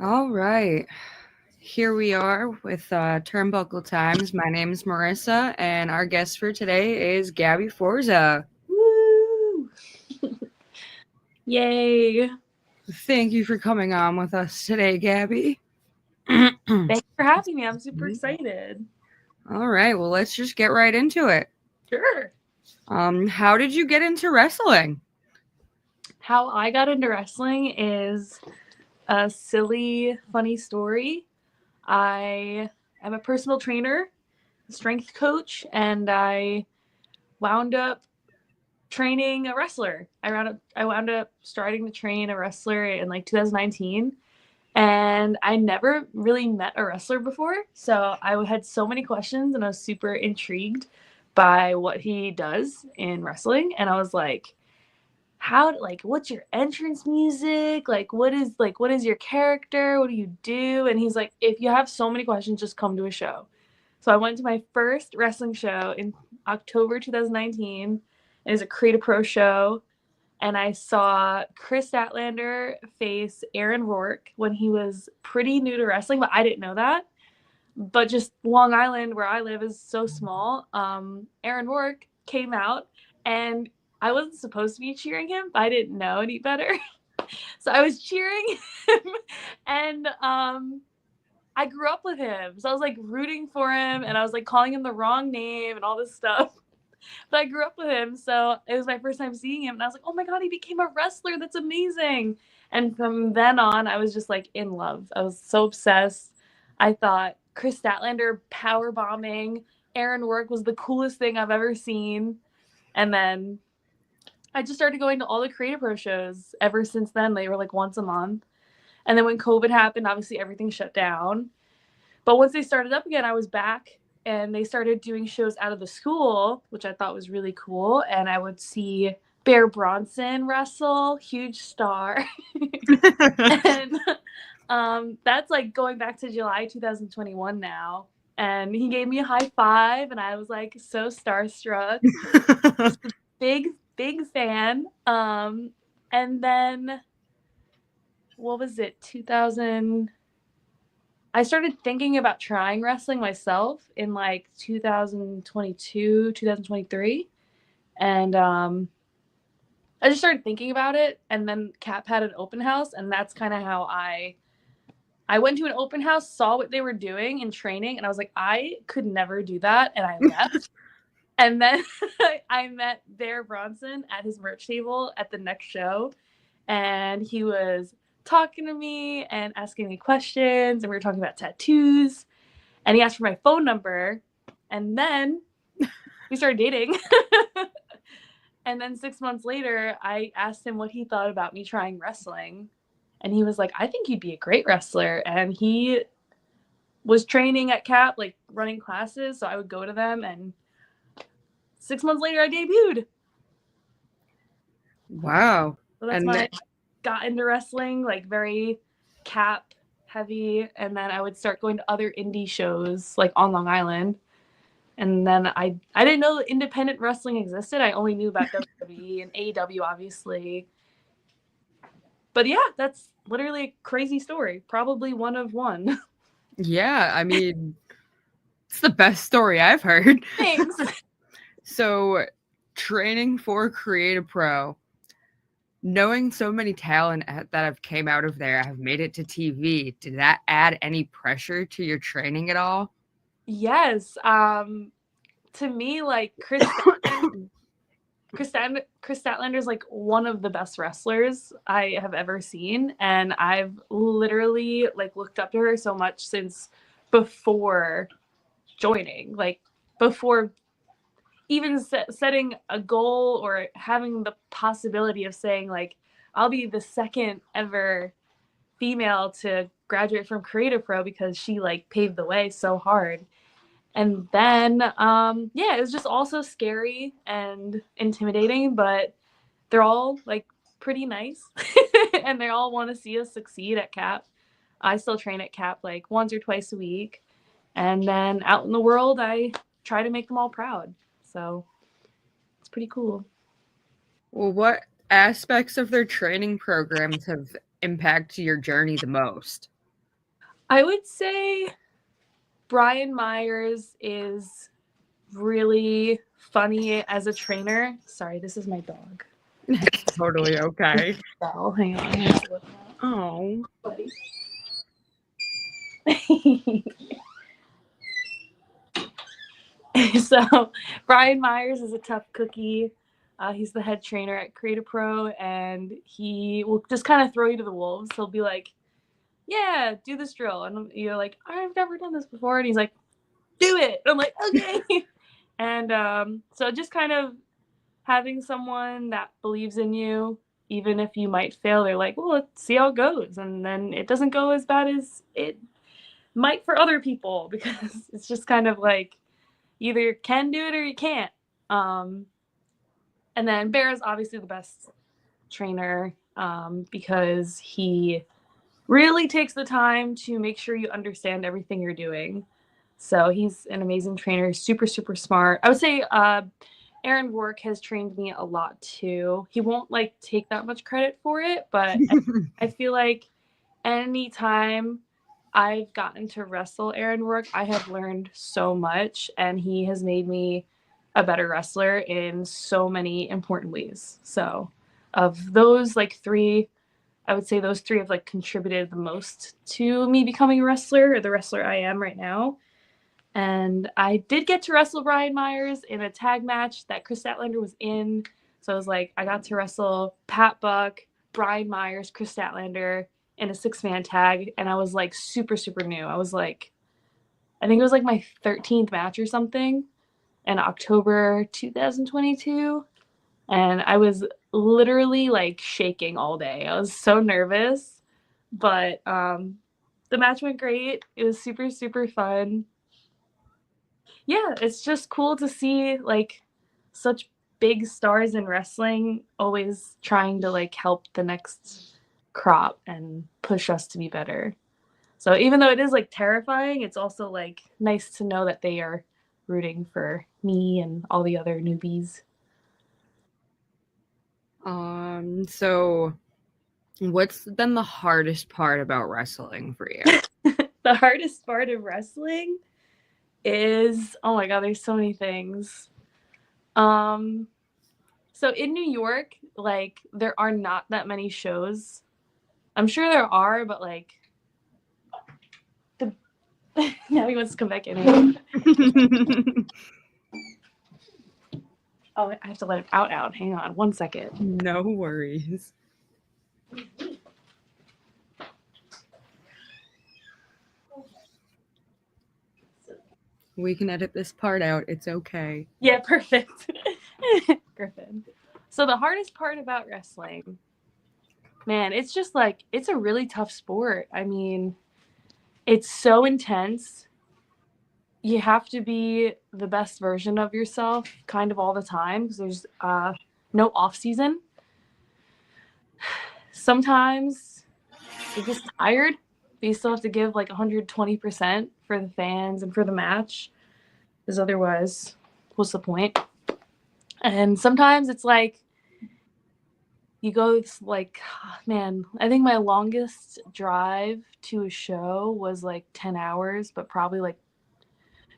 All right. Here we are with Turnbuckle Times. My name is Marissa, and our guest for today is Gabby Forza. Woo! Yay! Thank you for coming on with us today, Gabby. Thanks for having me. I'm super excited. All right, well, let's just get right into it. Sure. How did you get into wrestling? How I got into wrestling is a silly, funny story. I am a personal trainer, strength coach, and I wound up training a wrestler. I wound up starting to train a wrestler in like 2019. And I never really met a wrestler before, so I had so many questions and I was super intrigued by what he does in wrestling. And I was like, what's your entrance music? What is your character? What do you do? And he's like, if you have so many questions, just come to a show. So I went to my first wrestling show in October 2019. It was a Create a Pro show, and I saw Chris Statlander face Aaron Rourke when he was pretty new to wrestling, but I didn't know that. But just Long Island, where I live, is so small. Aaron Rourke came out, and I wasn't supposed to be cheering him, but I didn't know any better. So I was cheering him, and I grew up with him. So I was like rooting for him, and I was like calling him the wrong name and all this stuff. But I grew up with him, so it was my first time seeing him, and I was like, oh my god, he became a wrestler. That's amazing. And from then on, I was just like in love. I was so obsessed. I thought Chris Statlander power bombing Aaron Rourke was the coolest thing I've ever seen. And then I just started going to all the Creative Pro shows ever since then. They were like once a month. And then when COVID happened, obviously everything shut down. But once they started up again, I was back, and they started doing shows out of the school, which I thought was really cool. And I would see Bear Bronson wrestle, huge star. And that's like going back to July 2021 now. And he gave me a high five, and I was like so starstruck. Just a big, big fan. And then what was it? 2000. I started thinking about trying wrestling myself in like 2022, 2023. And I just started thinking about it. And then Cap had an open house. And that's kind of how I went to an open house, saw what they were doing in training. And I was like, I could never do that. And I left. And then I met Bear Bronson at his merch table at the next show. And he was talking to me and asking me questions. And we were talking about tattoos. And he asked for my phone number. And then we started dating. And then 6 months later, I asked him what he thought about me trying wrestling. And he was like, I think you'd be a great wrestler. And he was training at CAP, like running classes. So I would go to them. And 6 months later, I debuted. Wow. So that's And when I got into wrestling, like very CAP heavy. And then I would start going to other indie shows, like on Long Island. And then I didn't know that independent wrestling existed. I only knew about WWE and AEW, obviously. But yeah, that's literally a crazy story. Probably one of one. yeah, I mean, it's the best story I've heard. Thanks. So, training for Creative Pro, knowing so many talent that have came out of there have made it to TV, did that add any pressure to your training at all? Yes. To me, like Chris Statlander is like one of the best wrestlers I have ever seen, and I've literally like looked up to her so much since before joining, like before even setting a goal or having the possibility of saying like I'll be the second ever female to graduate from Creative Pro because she like paved the way so hard. And then yeah, it was just also scary and intimidating, but they're all like pretty nice and they all want to see us succeed at CAP. I still train at CAP like once or twice a week, and then out in the world I try to make them all proud. So it's pretty cool. Well, what aspects of their training programs have impacted your journey the most? I would say Brian Myers is really funny as a trainer. Sorry, this is my dog. It's totally okay. So hang on. I have to look Oh. buddy. So Brian Myers is a tough cookie. He's the head trainer at Create Pro, and he will just kind of throw you to the wolves. He'll be like, "Yeah, do this drill," and you're like, "I've never done this before," and he's like, "Do it." And I'm like, "Okay." And so just kind of having someone that believes in you, even if you might fail, they're like, "Well, let's see how it goes," and then it doesn't go as bad as it might for other people because it's just kind of like either can do it or you can't. Um, and then Bear is obviously the best trainer because he really takes the time to make sure you understand everything you're doing. So he's an amazing trainer, super, super smart. I would say Aaron Rourke has trained me a lot too. He won't like take that much credit for it, but I feel like anytime I've gotten to wrestle Aaron Rourke, I have learned so much, and he has made me a better wrestler in so many important ways. So, of those like three, I would say those three have like contributed the most to me becoming a wrestler or the wrestler I am right now. And I did get to wrestle Brian Myers in a tag match that Chris Statlander was in. So I was like, I got to wrestle Pat Buck, Brian Myers, Chris Statlander in a 6-man tag. And I was like super, super new. I was like, I think it was like my 13th match or something in October 2022. And I was literally like shaking all day. I was so nervous. But the match went great. It was super, super fun. Yeah, it's just cool to see like such big stars in wrestling always trying to like help the next crop and push us to be better. So even though it is like terrifying, it's also like nice to know that they are rooting for me and all the other newbies. So what's been the hardest part about wrestling for you? The hardest part of wrestling is, oh my god, there's so many things. Um so in New York, like there are not that many shows. I'm sure there are, but like the now he wants to come back in. Oh, I have to let him out. Hang on 1 second. No worries. We can edit this part out. It's okay. Yeah, perfect. Griffin. So the hardest part about wrestling, man, it's just like it's a really tough sport. I mean, it's so intense. You have to be the best version of yourself kind of all the time because there's no off season. Sometimes you're just tired, but you still have to give like 120% for the fans and for the match because otherwise, what's the point? And sometimes it's like you go like, man, I think my longest drive to a show was like 10 hours, but probably like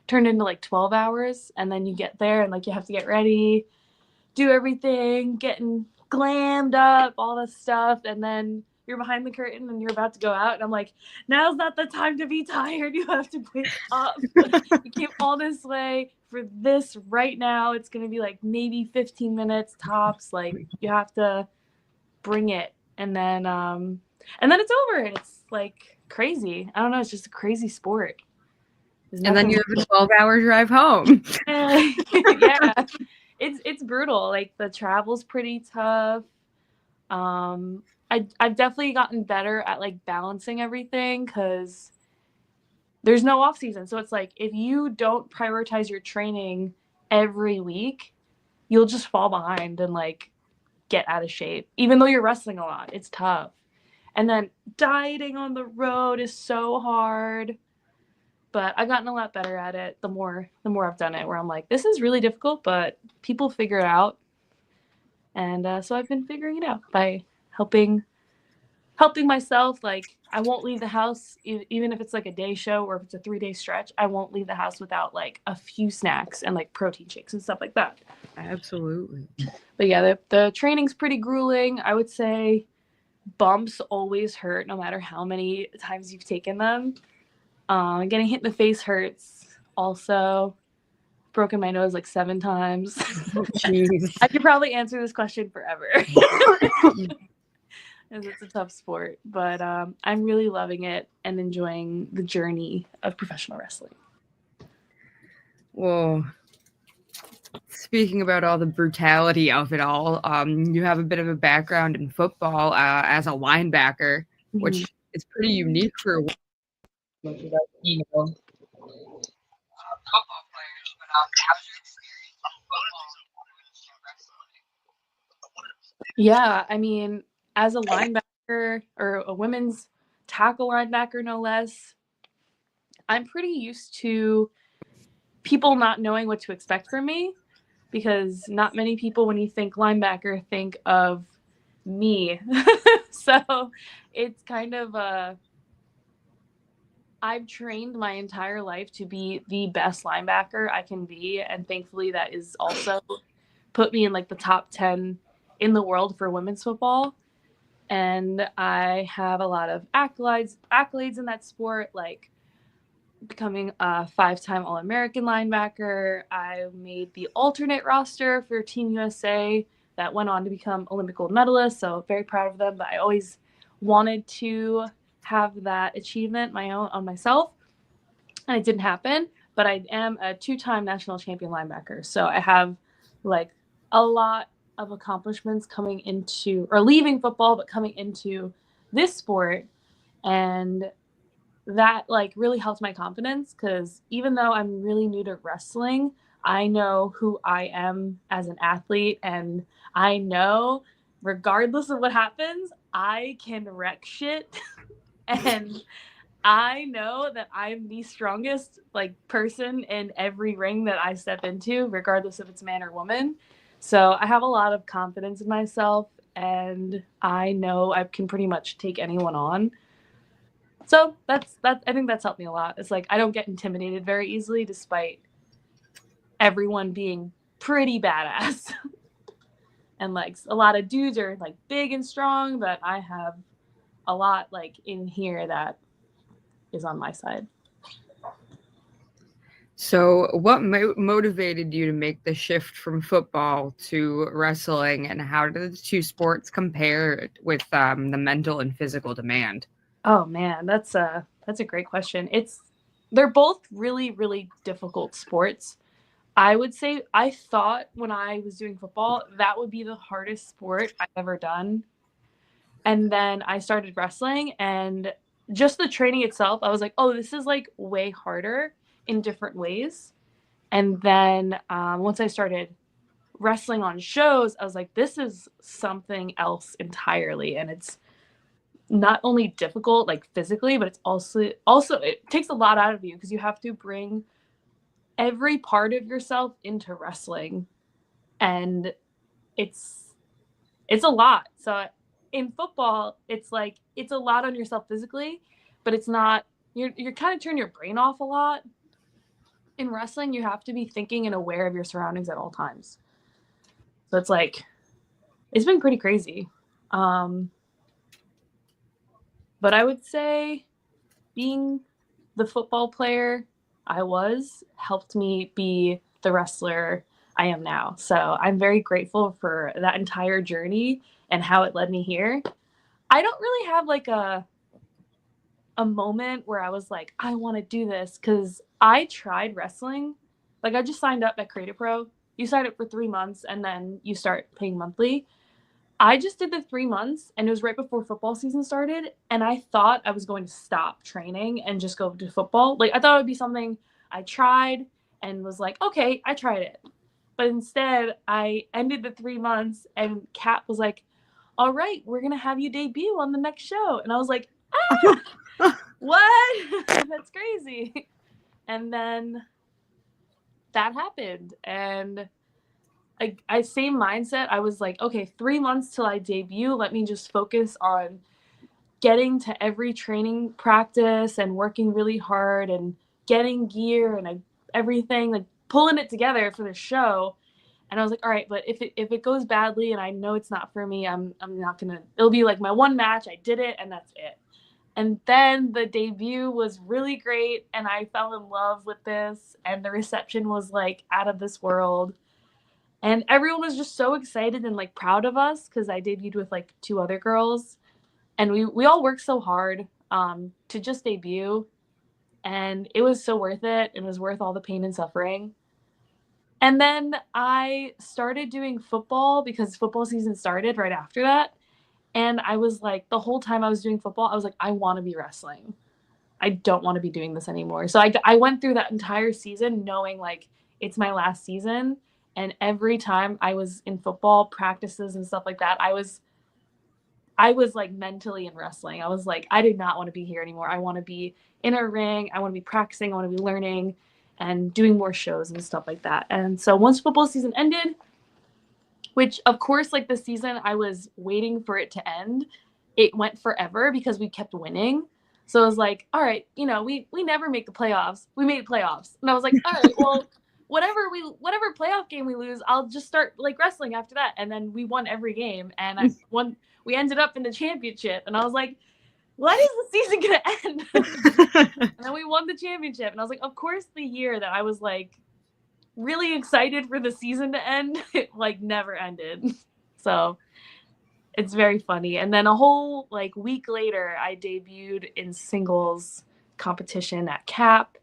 turned into like 12 hours. And then you get there and like you have to get ready, do everything, getting glammed up, all this stuff. And then you're behind the curtain and you're about to go out. And I'm like, now's not the time to be tired. You have to wake up. You came all this way for this right now. It's going to be like maybe 15 minutes tops. Like you have to bring it. And then it's over and it's like crazy. I don't know. It's just a crazy sport. And then you have a 12-hour drive home. Yeah. It's brutal. Like the travel's pretty tough. I've definitely gotten better at like balancing everything because there's no off season. So it's like if you don't prioritize your training every week, you'll just fall behind and like get out of shape. Even though you're wrestling a lot, it's tough. And then dieting on the road is so hard. But I've gotten a lot better at it the more I've done it, where I'm like, this is really difficult, but people figure it out. And so I've been figuring it out by helping helping myself. Like, I won't leave the house, even if it's like a day show or if it's a 3-day stretch. I won't leave the house without like a few snacks and like protein shakes and stuff like that. Absolutely. But yeah, the training's pretty grueling. I would say bumps always hurt no matter how many times you've taken them. Getting hit in the face hurts. Also, broken my nose like 7 times. Jeez. I could probably answer this question forever. It's a tough sport, but I'm really loving it and enjoying the journey of professional wrestling. Well, speaking about all the brutality of it all, you have a bit of a background in football as a linebacker, which is pretty unique for football players. But how's your experience in football? Yeah, I mean, as a linebacker or a women's tackle linebacker, no less, I'm pretty used to people not knowing what to expect from me, because not many people, when you think linebacker, think of me. So it's kind of I've trained my entire life to be the best linebacker I can be, and thankfully that is also put me in like the top 10 in the world for women's football. And I have a lot of accolades in that sport, like becoming a 5-time All-American linebacker. I made the alternate roster for Team USA that went on to become Olympic gold medalists, so very proud of them. But I always wanted to have that achievement my own on myself, and it didn't happen. But I am a 2-time national champion linebacker, so I have like a lot of accomplishments coming into or leaving football, but coming into this sport. And that like really helped my confidence, because even though I'm really new to wrestling, I know who I am as an athlete, and I know regardless of what happens, I can wreck shit. And I know that I'm the strongest like person in every ring that I step into, regardless if it's man or woman. So I have a lot of confidence in myself, and I know I can pretty much take anyone on. So that's that. I think that's helped me a lot. It's like I don't get intimidated very easily, despite everyone being pretty badass. And like a lot of dudes are like big and strong, but I have a lot like in here that is on my side. So, what motivated you to make the shift from football to wrestling, and how do the two sports compare with the mental and physical demand? Oh man, that's a great question. They're both really, really difficult sports. I would say I thought when I was doing football that would be the hardest sport I've ever done. And then I started wrestling, and just the training itself, I was like, oh, this is like way harder in different ways. And then once I started wrestling on shows, I was like, this is something else entirely. And it's not only difficult like physically, but it's also it takes a lot out of you, because you have to bring every part of yourself into wrestling, and it's a lot. So in football, it's like it's a lot on yourself physically, but it's not, you're kind of turn your brain off a lot. In wrestling, you have to be thinking and aware of your surroundings at all times. So it's like it's been pretty crazy. But I would say being the football player I was helped me be the wrestler I am now. So I'm very grateful for that entire journey and how it led me here. I don't really have like a moment where I was like, I want to do this, because I tried wrestling. Like I just signed up at Creative Pro. You sign up for 3 months and then you start paying monthly. I just did the 3 months, and it was right before football season started. And I thought I was going to stop training and just go to football. Like I thought it would be something I tried and was like, okay, I tried it. But instead, I ended the 3 months, and Kat was like, all right, we're going to have you debut on the next show. And I was like, what? That's crazy. And then that happened. And I same mindset. I was like, okay, 3 months till I debut. Let me just focus on getting to every training practice and working really hard and getting gear and everything, like pulling it together for the show. And I was like, all right, but if it goes badly and I know it's not for me, I'm not gonna. It'll be like my one match. I did it, and that's it. And then the debut was really great, and I fell in love with this, and the reception was like out of this world. And everyone was just so excited and like proud of us because I debuted with like 2 other girls, and we all worked so hard to just debut, and it was so worth it. It was worth all the pain and suffering. And then I started doing football because football season started right after that. And I was like, the whole time I was doing football, I was like, I want to be wrestling. I don't want to be doing this anymore. So I went through that entire season knowing like it's my last season. And every time I was in football practices and stuff like that, I was like mentally in wrestling. I was like, I did not want to be here anymore. I want to be in a ring. I want to be practicing. I want to be learning and doing more shows and stuff like that. And so once football season ended, which of course, like the season I was waiting for it to end, it went forever because we kept winning. So I was like, all right, we never make the playoffs. We made playoffs. And I was like, all right, well, whatever playoff game we lose, I'll just start like wrestling after that. And then we won every game, and we ended up in the championship. And I was like, when is the season gonna end? And then we won the championship. And I was like, of course the year that I was like really excited for the season to end, it like never ended. So it's very funny. And then a whole like week later, I debuted in singles competition at CAP.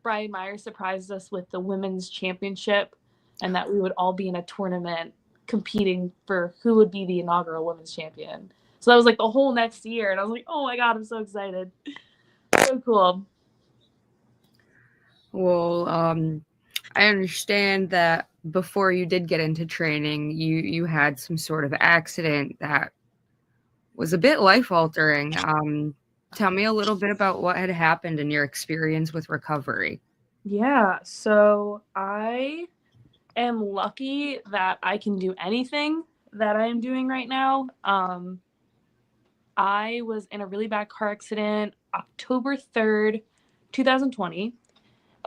Brian Meyer surprised us with the women's championship, and that we would all be in a tournament competing for who would be the inaugural women's champion. So that was like the whole next year, and I was like, oh my god, I'm so excited. So cool. Well, I understand that before you did get into training, you had some sort of accident that was a bit life-altering. Tell me a little bit about what had happened and your experience with recovery. Yeah, so I am lucky that I can do anything that I am doing right now. I was in a really bad car accident October 3rd, 2020.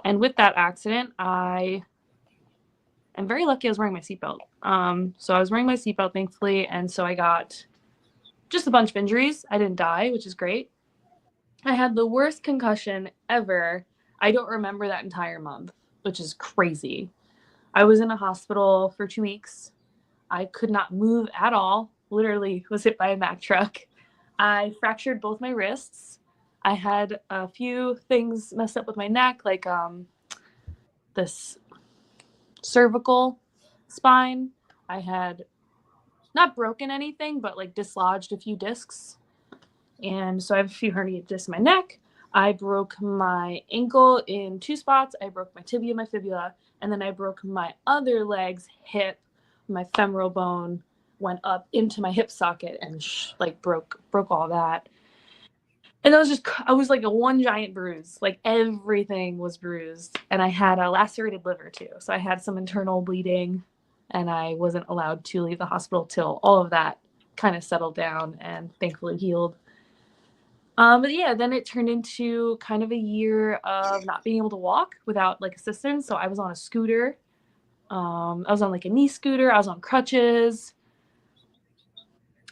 And with that accident, I am very lucky I was wearing my seatbelt. So I was wearing my seatbelt, thankfully. And so I got just a bunch of injuries. I didn't die, which is great. I had the worst concussion ever. I don't remember that entire month, which is crazy. I was in a hospital for 2 weeks. I could not move at all. Literally was hit by a Mack truck. I fractured both my wrists. I had a few things messed up with my neck, like this cervical spine. I had not broken anything, but like dislodged a few discs. And so I have a few herniated discs in my neck. I broke my ankle in 2 spots. I broke my tibia, my fibula, and then I broke my other leg's hip. My femoral bone went up into my hip socket and like broke all that. And I was like a one giant bruise. Like everything was bruised, and I had a lacerated liver too. So I had some internal bleeding, and I wasn't allowed to leave the hospital till all of that kind of settled down and thankfully healed. But yeah, then it turned into kind of a year of not being able to walk without like assistance. So I was on a scooter. I was on like a knee scooter. I was on crutches.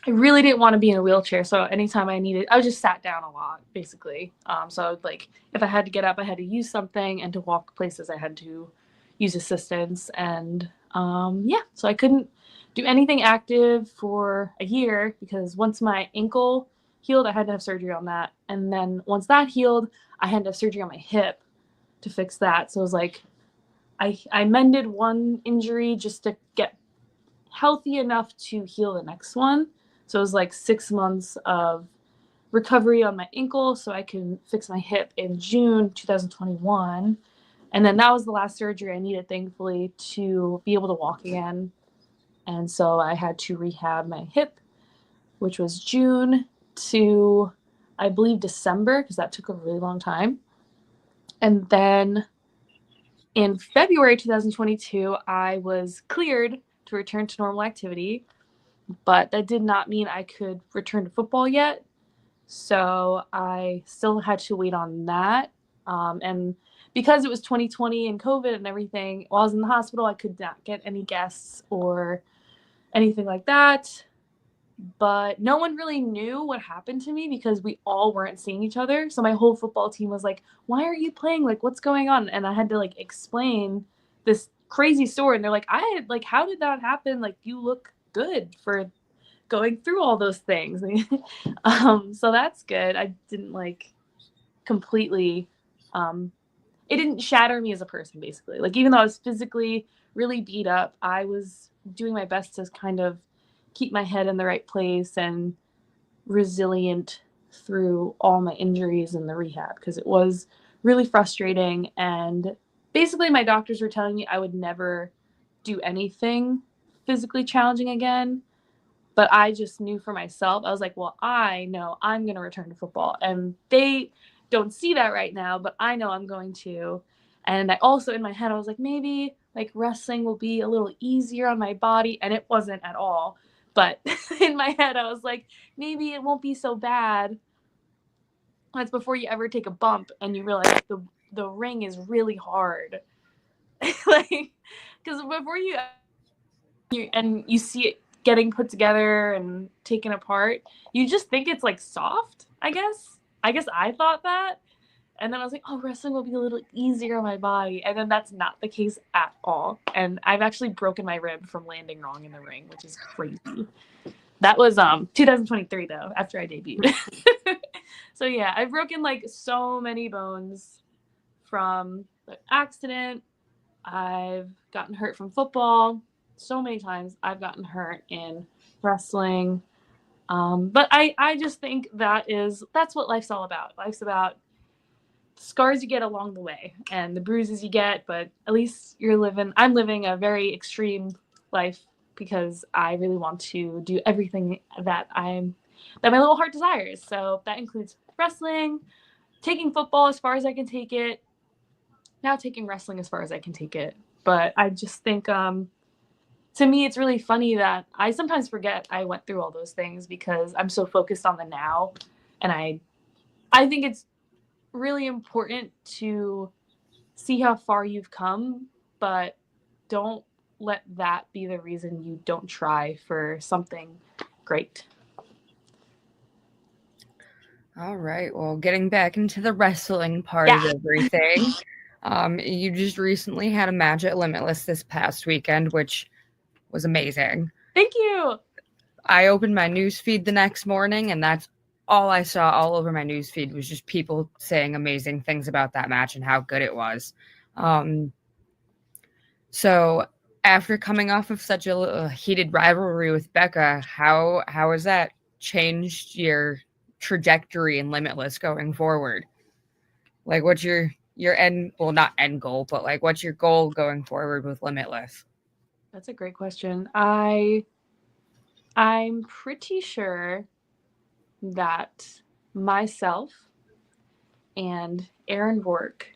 I really didn't want to be in a wheelchair. So anytime I just sat down a lot, basically. So like if I had to get up, I had to use something, and to walk places, I had to use assistance. And yeah, so I couldn't do anything active for a year because once my ankle healed, I had to have surgery on that. And then once that healed, I had to have surgery on my hip to fix that. So it was like I mended one injury just to get healthy enough to heal the next one. So it was like 6 months of recovery on my ankle so I can fix my hip in June 2021. And then that was the last surgery I needed, thankfully, to be able to walk again. And so I had to rehab my hip, which was June to, I believe, December, because that took a really long time. And then in February 2022, I was cleared to return to normal activity. but that did not mean I could return to football yet. So I still had to wait on that. And because it was 2020 and COVID and everything, while I was in the hospital, I could not get any guests or anything like that. But no one really knew what happened to me because we all weren't seeing each other. So my whole football team was like, "Why are you playing? Like, what's going on?" And I had to like explain this crazy story. And they're like, how did that happen? Like, you look good for going through all those things." So that's good. I didn't like completely, it didn't shatter me as a person, basically. Like, even though I was physically really beat up, I was doing my best to kind of keep my head in the right place and resilient through all my injuries and the rehab, because it was really frustrating. And basically, my doctors were telling me I would never do anything physically challenging again. But I just knew for myself, I was like, well, I know I'm going to return to football. And they don't see that right now, but I know I'm going to. And I also, in my head, I was like, maybe like wrestling will be a little easier on my body. And it wasn't at all. But in my head, I was like, maybe it won't be so bad. That's before you ever take a bump and you realize the ring is really hard. Like, because before you see it getting put together and taken apart, you just think it's like soft, I guess I thought that. And then I was like, oh, wrestling will be a little easier on my body. And then that's not the case at all. And I've actually broken my rib from landing wrong in the ring, which is crazy. That was 2023 though, after I debuted. So yeah, I've broken like so many bones from the accident. I've gotten hurt from football so many times. I've gotten hurt in wrestling. But I just think that's what life's all about. Life's about scars you get along the way and the bruises you get, but at least I'm living a very extreme life because I really want to do everything that my little heart desires. So that includes wrestling, taking football as far as I can take it, now taking wrestling as far as I can take it. But I just think to me it's really funny that I sometimes forget I went through all those things because I'm so focused on the now. And I think it's really important to see how far you've come, but don't let that be the reason you don't try for something great. All right. Well, getting back into the wrestling part of Yeah. everything, you just recently had a match at Limitless this past weekend, which was amazing. Thank you. I opened my news feed the next morning, and that's all I saw all over my news feed was just people saying amazing things about that match and how good it was. So after coming off of such a heated rivalry with Becca, how has that changed your trajectory in Limitless going forward? Like, what's your end? Well, not end goal, but like, what's your goal going forward with Limitless? That's a great question. I'm pretty sure that myself and Aaron Work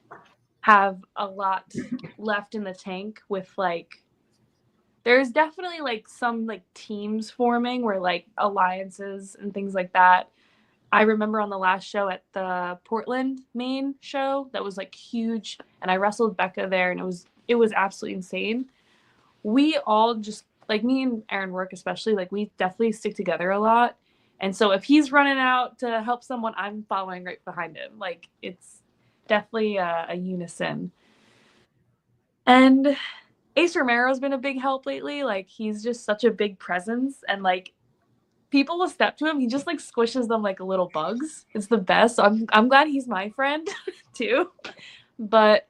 have a lot left in the tank with like there's definitely like some like teams forming where like alliances and things like that. I remember on the last show at the Portland main show that was like huge, and I wrestled Becca there, and it was absolutely insane. We all just like me and Aaron Work especially, like we definitely stick together a lot. And so if he's running out to help someone, I'm following right behind him. Like it's definitely a unison. And Ace Romero's been a big help lately. Like he's just such a big presence, and like people will step to him, he just like squishes them like little bugs. It's the best. So I'm glad he's my friend too. But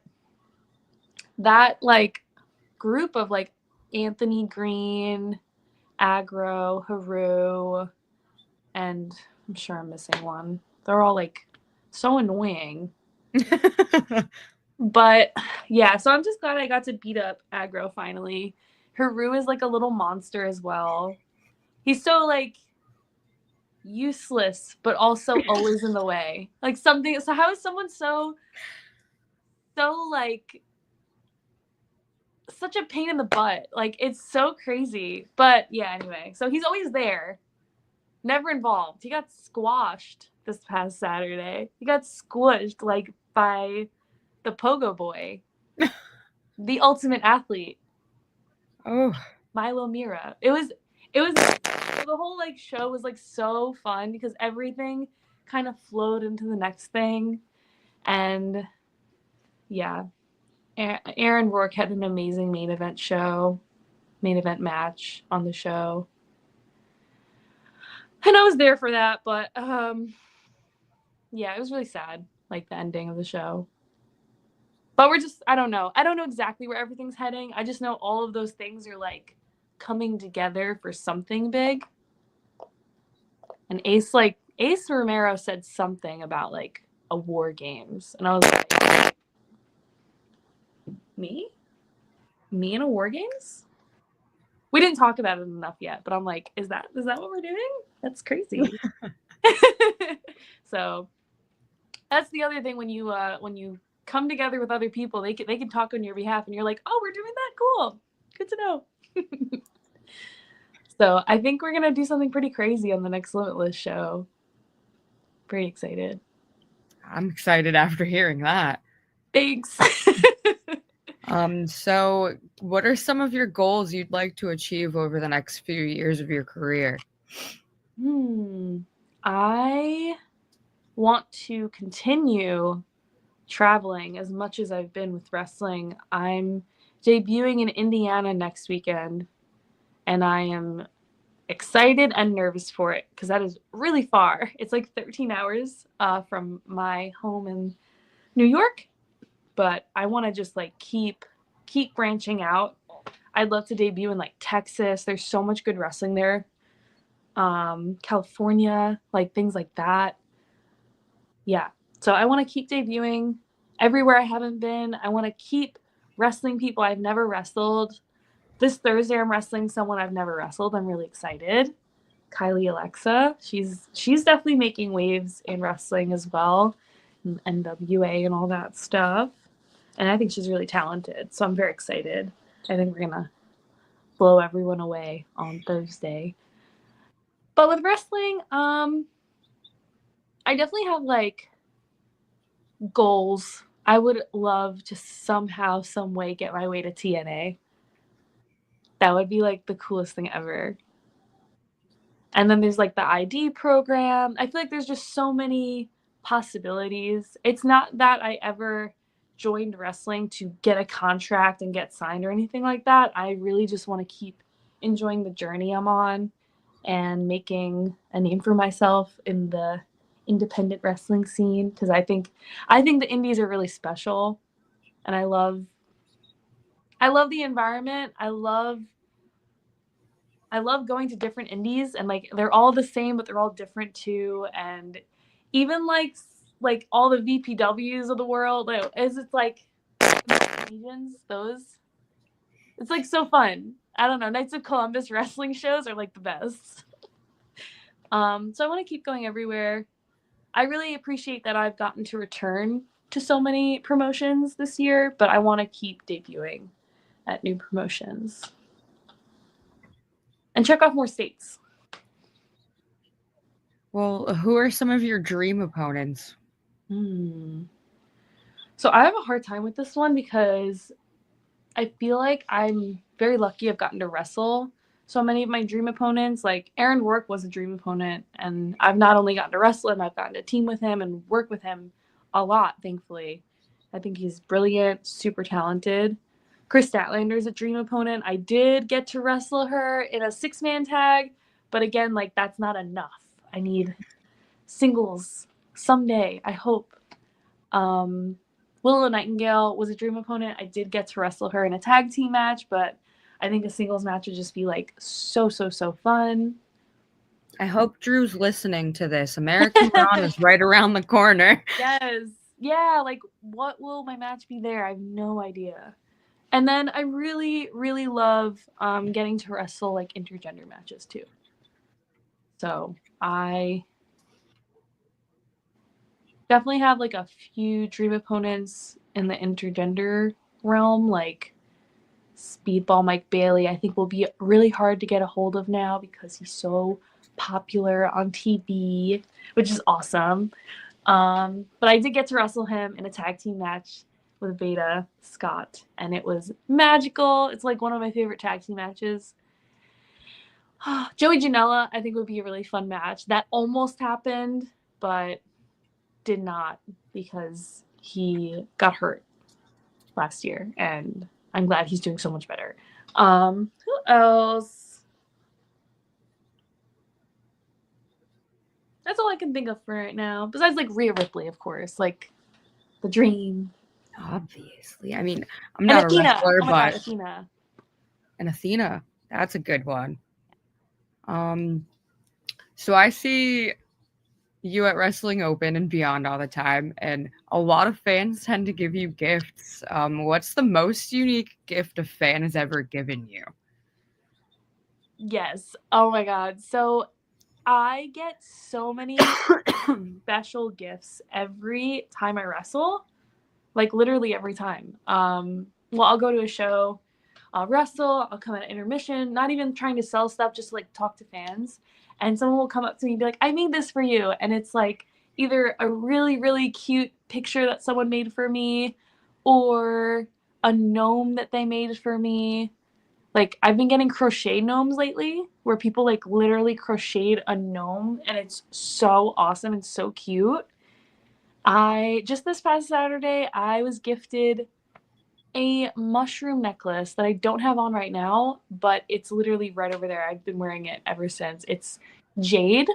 that like group of like Anthony Green, Agro, Haru, and I'm sure I'm missing one. They're all like so annoying. But yeah, so I'm just glad I got to beat up Agro finally. Haru is like a little monster as well. He's so like useless, but also always in the way. Like something. So how is someone so like such a pain in the butt. Like, it's so crazy. But yeah, anyway. So he's always there, never involved. He got squashed this past Saturday. He got squished like by the Pogo Boy, the ultimate athlete, Oh, Milo Mira. It was the whole like show was like so fun because everything kind of flowed into the next thing, and yeah, Aaron Rourke had an amazing main event match on the show, and I was there for that. But yeah, it was really sad, like the ending of the show. But I don't know exactly where everything's heading. I just know all of those things are like coming together for something big. And Ace Romero said something about like a War Games, and I was like, me? Me in a War Games? We didn't talk about it enough yet, but I'm like, is that what we're doing? That's crazy. So that's the other thing when you come together with other people, they can talk on your behalf, and you're like, oh, we're doing that, cool, good to know. So I think we're gonna do something pretty crazy on the next Limitless show. Pretty excited. I'm excited after hearing that. Thanks. So what are some of your goals you'd like to achieve over the next few years of your career? I want to continue traveling as much as I've been with wrestling. I'm debuting in Indiana next weekend, and I am excited and nervous for it because that is really far. It's like 13 hours from my home in New York, but I want to just like keep branching out. I'd love to debut in like Texas. There's so much good wrestling there. California, like things like that. Yeah. So I want to keep debuting everywhere I haven't been. I want to keep wrestling people I've never wrestled. This Thursday I'm wrestling someone I've never wrestled. I'm really excited. Kylie Alexa. She's definitely making waves in wrestling as well. And NWA and all that stuff. And I think she's really talented. So I'm very excited. I think we're gonna blow everyone away on Thursday. But with wrestling, I definitely have like goals. I would love to somehow, some way get my way to TNA. That would be like the coolest thing ever. And then there's like the ID program. I feel like there's just so many possibilities. It's not that I ever joined wrestling to get a contract and get signed or anything like that. I really just want to keep enjoying the journey I'm on and making a name for myself in the independent wrestling scene because I think the indies are really special, and I love the environment. I love going to different indies, and like they're all the same but they're all different too, and even like all the VPWs of the world, like, it's like regions, those, it's like so fun. I don't know, Knights of Columbus wrestling shows are like the best. So I want to keep going everywhere. I really appreciate that I've gotten to return to so many promotions this year, but I want to keep debuting at new promotions and check off more states. Well, who are some of your dream opponents? So I have a hard time with this one because I feel like I'm very lucky I've gotten to wrestle so many of my dream opponents. Like Aaron Rourke was a dream opponent, and I've not only gotten to wrestle him, I've gotten to team with him and work with him a lot, thankfully. I think he's brilliant, super talented. Chris Statlander is a dream opponent. I did get to wrestle her in a 6-man tag, but again, like that's not enough. I need singles someday, I hope. Willow Nightingale was a dream opponent. I did get to wrestle her in a tag team match, but I think a singles match would just be like so fun. I hope Drew's listening to this. American Brawn is right around the corner. Yes. Yeah, like what will my match be there? I have no idea. And then I really, really love getting to wrestle like intergender matches too. So I definitely have like a few dream opponents in the intergender realm, like Speedball Mike Bailey, I think, will be really hard to get a hold of now because he's so popular on TV, which is awesome. But I did get to wrestle him in a tag team match with Beta Scott, and it was magical. It's like one of my favorite tag team matches. Joey Janela, I think, would be a really fun match. That almost happened, but did not because he got hurt last year, and I'm glad he's doing so much better. Who else? That's all I can think of for right now. Besides, like, Rhea Ripley, of course, like the dream. Obviously. I mean, I'm not Athena. a wrestler, Oh my but God, Athena. and Athena, that's a good one. So I see you at Wrestling Open and beyond all the time, and a lot of fans tend to give you gifts. What's the most unique gift a fan has ever given you? Yes. Oh my God. So I get so many special gifts every time I wrestle, like literally every time. Well, I'll go to a show, I'll wrestle, I'll come at intermission, not even trying to sell stuff, just to like talk to fans. And someone will come up to me and be like, I made this for you. And it's like either a really, really cute picture that someone made for me or a gnome that they made for me. Like, I've been getting crochet gnomes lately where people like literally crocheted a gnome, and it's so awesome and so cute. I just this past Saturday, I was gifted a mushroom necklace that I don't have on right now, but it's literally right over there. I've been wearing it ever since. It's jade.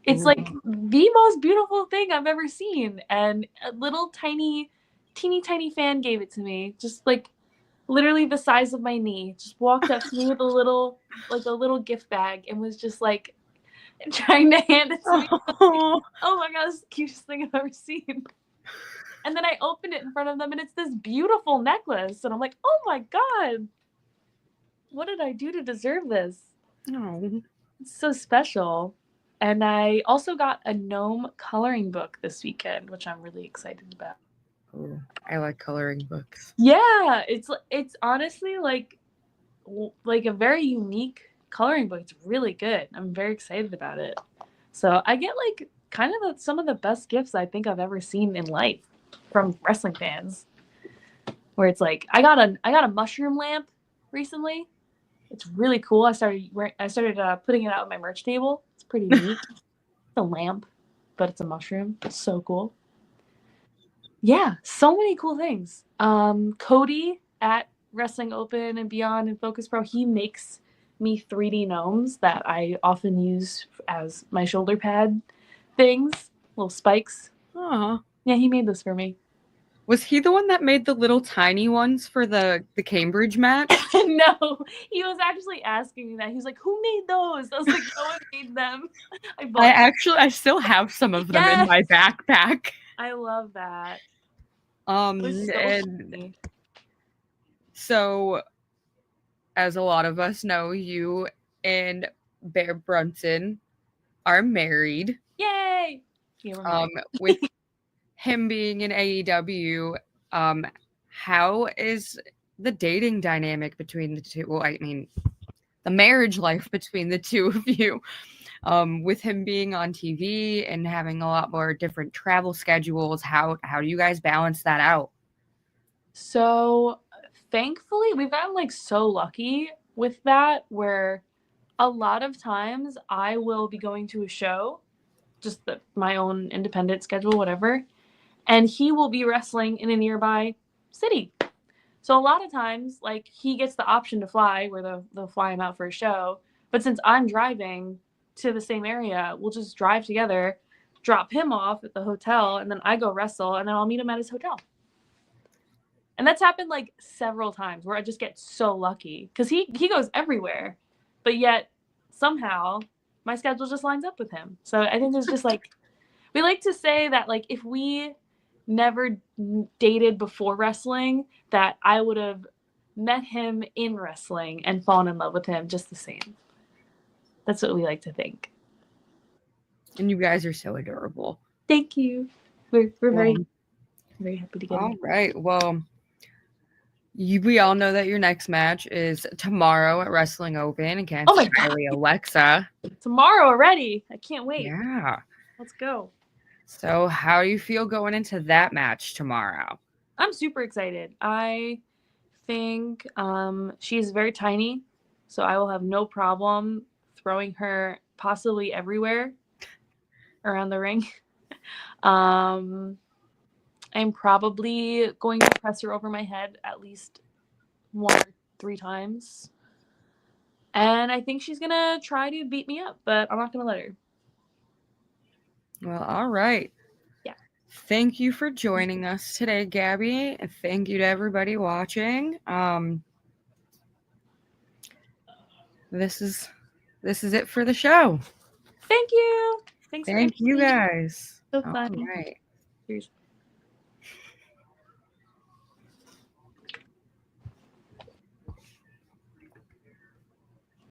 It's like the most beautiful thing I've ever seen. And a little tiny, teeny tiny fan gave it to me. Just like literally the size of my knee. Just walked up to me with a little gift bag and was just like trying to hand it to me. Oh, Oh my God, this is the cutest thing I've ever seen. And then I opened it in front of them, and it's this beautiful necklace. And I'm like, oh my God, what did I do to deserve this? no. It's so special. And I also got a gnome coloring book this weekend, which I'm really excited about. Oh, I like coloring books. Yeah, it's honestly like a very unique coloring book. It's really good. I'm very excited about it. So I get like kind of some of the best gifts I think I've ever seen in life from wrestling fans. Where it's like I got a mushroom lamp recently. It's really cool. I started putting it out on my merch table. It's pretty neat. It's a lamp, but it's a mushroom. It's so cool. Yeah, so many cool things. Cody at Wrestling Open and Beyond and Focus Pro, he makes me 3D gnomes that I often use as my shoulder pad things, little spikes. Oh. Yeah, he made this for me. Was he the one that made the little tiny ones for the Cambridge match? No, he was actually asking me that. He was like, "Who made those?" I was like, "No one made them." I still have some of them in my backpack. I love that. And so, as a lot of us know, you and Bear Brunson are married. Yay! Yeah, we're married. With him being in AEW, how is the dating dynamic between the two? Well, I mean, the marriage life between the two of you, with him being on TV and having a lot more different travel schedules. How do you guys balance that out? So, thankfully, we've gotten like so lucky with that where a lot of times I will be going to a show, just my own independent schedule, whatever, and he will be wrestling in a nearby city. So a lot of times, like, he gets the option to fly where they'll fly him out for a show. But since I'm driving to the same area, we'll just drive together, drop him off at the hotel, and then I go wrestle, and then I'll meet him at his hotel. And that's happened like several times where I just get so lucky because he goes everywhere, but yet somehow my schedule just lines up with him. So I think it's just like, we like to say that like if we never dated before wrestling, that I would have met him in wrestling and fallen in love with him just the same. That's what we like to think. And you guys are so adorable. Thank you. We're very happy to get All right. Well, We all know that your next match is tomorrow at Wrestling Open Oh against my God. Kylie Alexa. Tomorrow already. I can't wait. Yeah. Let's go. So how do you feel going into that match tomorrow? I'm super excited. I think she's very tiny, so I will have no problem throwing her possibly everywhere around the ring. I'm probably going to press her over my head at least 1 or 3 times. And I think she's going to try to beat me up, but I'm not going to let her. Well, all right. Yeah. Thank you for joining us today, Gabby. And thank you to everybody watching. This is it for the show. Thank you. Thanks for Thank you inviting me. guys. So All fun. right. Cheers.